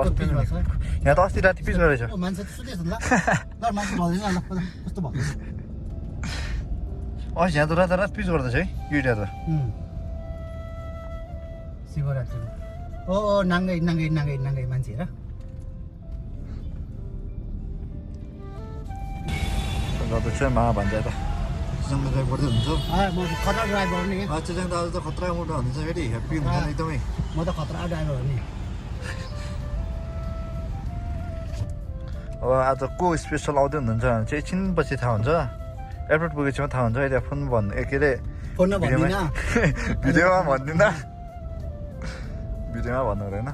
अस्ति यहाँ त अस्ति राति पिच गरेछ मान्छे त सुतेछ ल ल मान्छे भन्दैछ ल कस्तो भयो अस्ति यहाँ त रात पिच गर्दैछ है युटिया त शिवरात्रि ओ नाङ्गै मान्छे हेर गर्दैछ मा भन्छ त सँग ड्राइभ गर्दै हुन्छ म खतरा ड्राइभर हो नि अच्छा चाहिँ त आज त खतरा मोटो हुन्छ फेरि ह्याप्पी हुन्छ एकदमै म त खतरा ड्राइभर हो नि अब आज को स्पेसल आउँदै हुनुहुन्छ भने चाहिँ एकछिनपछि थाहा हुन्छ एयरपोर्ट पुगेपछि थाहा हुन्छ अहिले फोन के अरे फोनमा भन्दिनँ भिडियोमा भन्दिनँ भिडियोमा भन्नु हुँदैन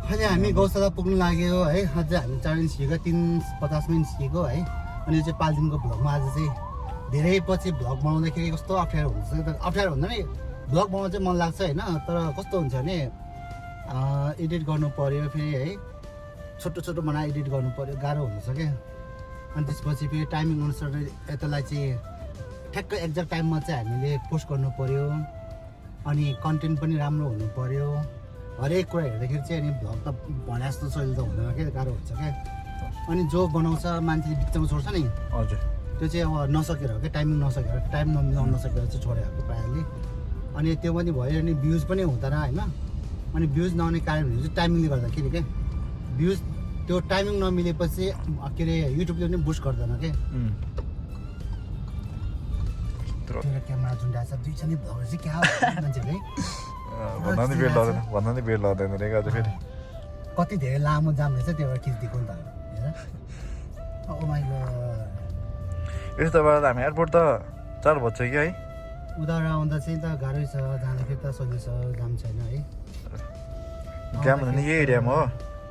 अहिले हामी गौशाला पुग्नु लाग्यो है अझै हामी 4 दिन छिगेको 3:50 मिनट छिगेको है अनि यो चाहिँ 5 दिनको भ्लगमा आज चाहिँ धेरै पछि भ्लग बनाउँदाखेरि कस्तो अप्ठ्यारो हुन्छ अप्ठ्यारो भन्दा नि भ्लग बनाउन चाहिँ मन लाग्छ होइन तर कस्तो हुन्छ भने एडिट गर्नु पर्यो फेरि है छोटो बनाएर एडिट गर्नु पर्यो गाह्रो हुन्छ क्या अनि त्यसपछि फेरि टाइमिङ अनुसार यतालाई चाहिँ ठ्याक्क एक्ज्याक्ट टाइममा चाहिँ हामीले पोस्ट गर्नु पर्यो अनि कन्टेन्ट पनि राम्रो हुनु पर्यो हरेक कुरा हेर्दाखेरि चाहिँ अनि भ्लग त भने जस्तो शैली त हुँदैन क्या गाह्रो हुन्छ क्या अनि जो बनाउँछ मान्छेले बिचमा छोड्छ नि हजुर त्यो चाहिँ अब नसकेर हो क्या टाइमिङ नसकेर टाइम नमिलाउन नसकेर चाहिँ छोडेको प्रायःले अनि त्यो पनि भयो अनि भ्युज पनि हुँदैन होइन अनि भ्युज नआउने कारणहरू चाहिँ टाइमिङले गर्दाखेरि क्या भ्युज त्यो टाइमिङ नमिलेपछि के अरे युट्युबले पनि बुस्ट गर्दैन क्या क्यामेरा झुन्डाछ दुईजना भ्लगर चाहिँ क्या मान्छेले भन्न नि बेड लाग्दैन रे आज फेरि कति धेरै लामो जाम रहेछ त्यो भएर खिचिदिएको नि त हेर ओ माइ गॉड यस्तो भएर हामी एयरपोर्ट त 4 बज्छ कि है उधार आउँदा चाहिँ त गाह्रै छ जाँदाखेरि त सजिलो छ जाम छैन है जाम हुँदैन यही एरियामा हो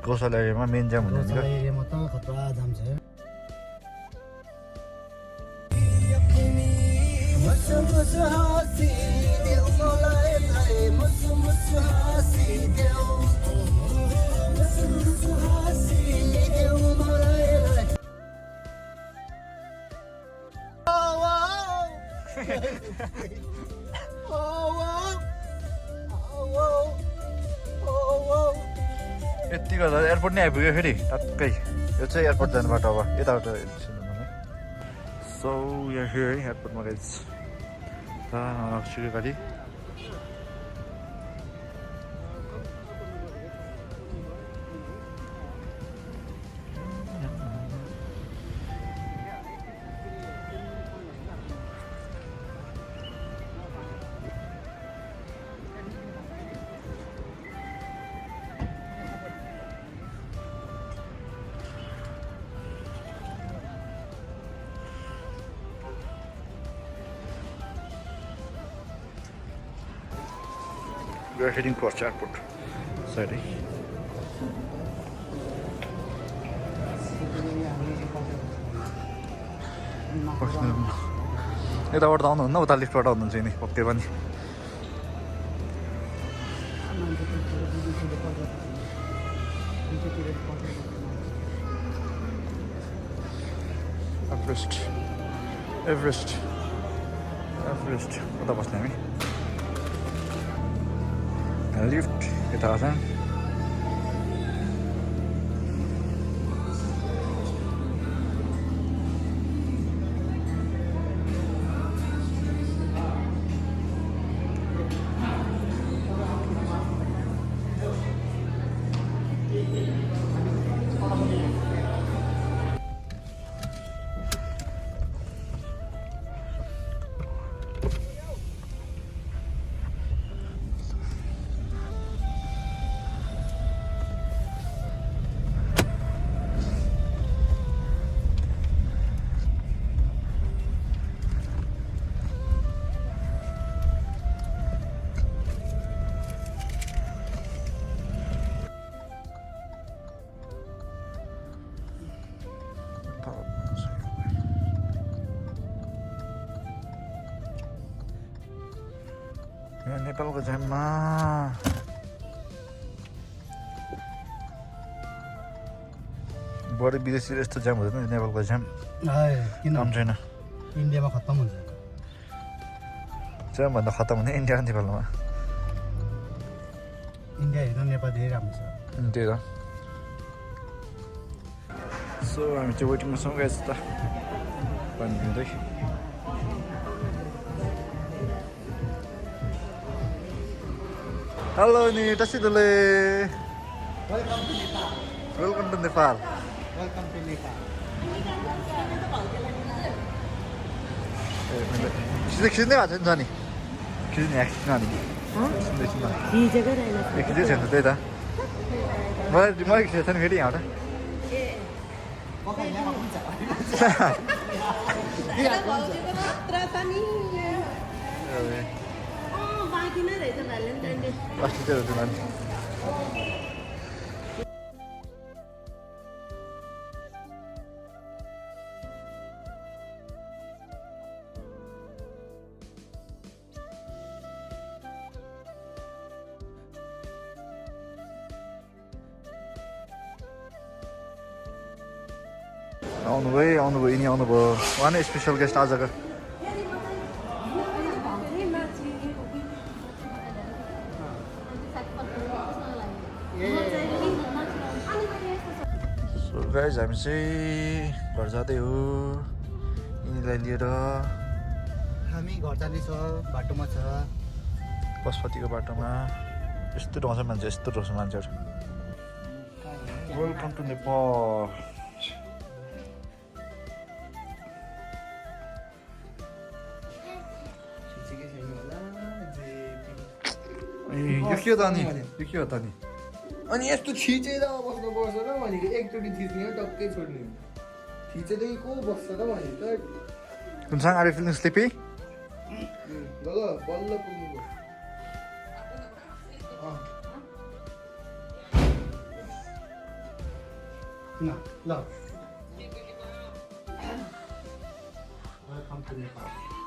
गौशाला एरियामा मेन जाम हुँदैन गौशाला एरियामा त खतरा जाम छ यति गर्दा एयरपोर्ट नै आइपुग्यो फेरि टक्कै यो चाहिँ एयरपोर्ट जाने बाटो अब यताबाट सो यहाँ है एयरपोर्टमा गाइज सुरु गाडी We are heading towards airport. Sorry. यताबाट आउनुहुन्न उता लिफ्टबाट आउनुहुन्छ नि पक्कै पनि एभरेस्ट उता बस्ने हामी लिफ्ट यता छ नेपालको जाममा बढी विदेशी यस्तो जाम हुँदैन नेपालको जाम किन काम छैन इन्डियामा खत्तम हुन्छ जामभन्दा खत्तम हुने इन्डिया नेपालमा इन्डिया हेर्नु नेपाल धेरै राम्रो छ त्यही त सो हामी चाहिँ वेटिङमा छौँ गाइस त पानी पिउँदै हेलो नि टसिदुले welcome to Nepal welcome to Nepal खिच्दै भएको छ नि खिच्ने एक्सिडेन्ट अनि खिच्दैछु खिचेकै रहेन खिच्दै छैन त्यही त मलाई खिचेको छ नि फेरि यहाँबाट बाँकी नै रहेछ भ्यालेन्टाइन डे अस्ति चाहिँ हुन्छ नानी आउनुभयो यिनी आउनुभयो उहाँ नै स्पेसल गेस्ट आजको सो गाइज हामी चाहिँ घर जाँदै हो यिनीलाई लिएर हामी घर जाँदैछ बाटोमा छ पशुपतिको बाटोमा यस्तो ढाउँछ मान्छे यस्तो ढाउँछ मान्छेहरू वेलकम टु नेपाल यो के हो त अनि यो के हो त अनि अनि यस्तो थिचेर बस्नुपर्छ र भनेको एकचोटि थिच्ने हो टक्कै छोड्ने थिचेदै को बस्छ र भनेको त कुनसँग आर फिलिङ स्लिपी ल बल्ल पुग्नु ल ल वेलकम टु नेपाल